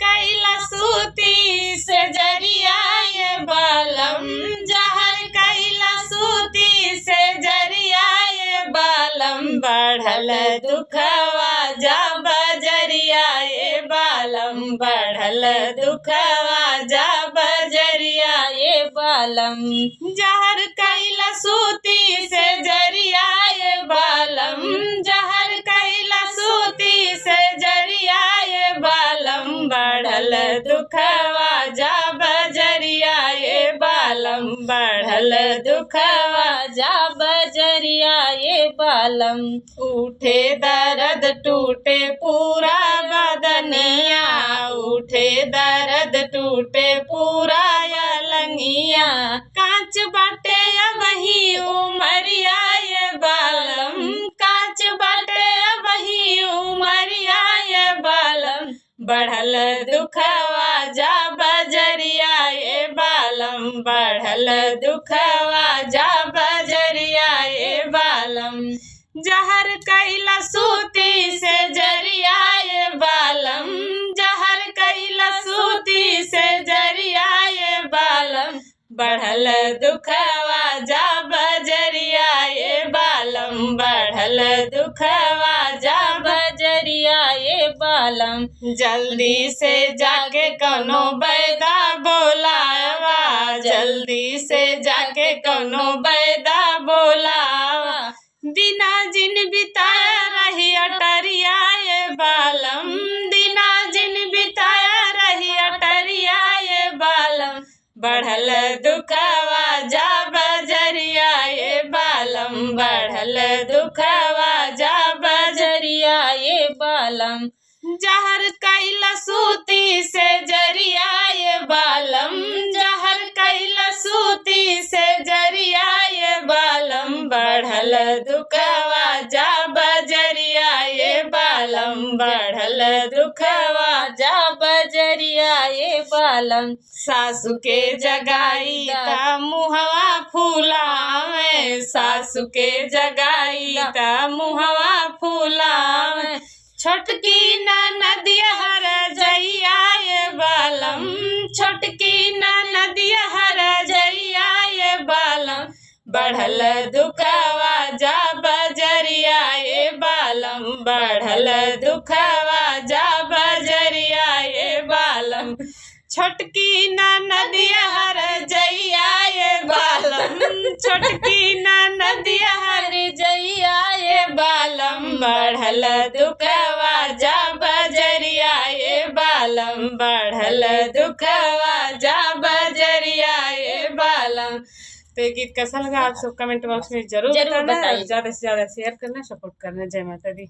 कैला सूती से जरिया ये बालम, जहर कैला सूती से जरिया ये बालम, बढ़ल दुखवा जा बजरिया ये बालम, बढ़ल दुखवा जा बजरिया ये बालम, जहर कैला सूती से जरिया ये बालम, जहर कैला सूती से जरिया ये बालम, बढ़ल दुखवा जा बजरिया ये बालम, बढ़ल दुखवा जा बजरिया ये बालम, उठे दर्द टूटे पूरा बदनिया, उठे दर्द टूटे पूरा लंगिया, कांच बाटे वही उमरिया ये बालम, कांच बाटे वही उमरिया ये बालम, बढ़ल दुखवा जा बजरिया ये बालम, बढ़ल दुखवा जा बजरिया ये बालम, जहर कैला सूती से जरिया ये बालम, जहर कैला सूती से जरिया ये बालम, बढ़ल दुखवा जा बजरिया ये बालम, बढ़ल दुखवा जा बजरिया ये बालम, जल्दी से जाके कौनो बैदा बोलावा, जल्दी से जाके कौनो बैदा बोलावा, दिना जिन बिताया रही अटरिया ये बालम, दिना जिन बिताया रही अटरिया ये बालम, बढ़ल दुखवा जा बजरिया ये बालम, बढ़ल दुखवा जा बजरिया ये बालम, जहर कैला सूती से जरिया ये बालम, जहर कैला सूती से जरिया ये बालम, बढ़ल दुखवा जा बजरिया ये बालम, बढ़ल दुखवा जा बजरिया ये बालम, सासु के जगाई ता मुहवा फूलावे, सासु के जगाई ता मुहवा फूलावे, छोटकी नदिया हर जइया ये बालम, छोटकी नदिया हर जइया ये बालम, बढ़ल दुखवा जा बजरिया ये बालम, बढ़ल दुखवा जा बजरिया ये बालम, छोटकी नदिया हर जइया ये बालम, छोटकी नदिया हर जइया ये बालम, बढ़ल दुखवा जा बजरिया ये बालम, बढ़ल दुखवा जा बजरिया ये बालम। तो ये गीत कैसा लगा आप सब कमेंट बॉक्स में जरूर बताना, ज़्यादा से ज़्यादा शेयर करना, सपोर्ट करना। जय माता दी।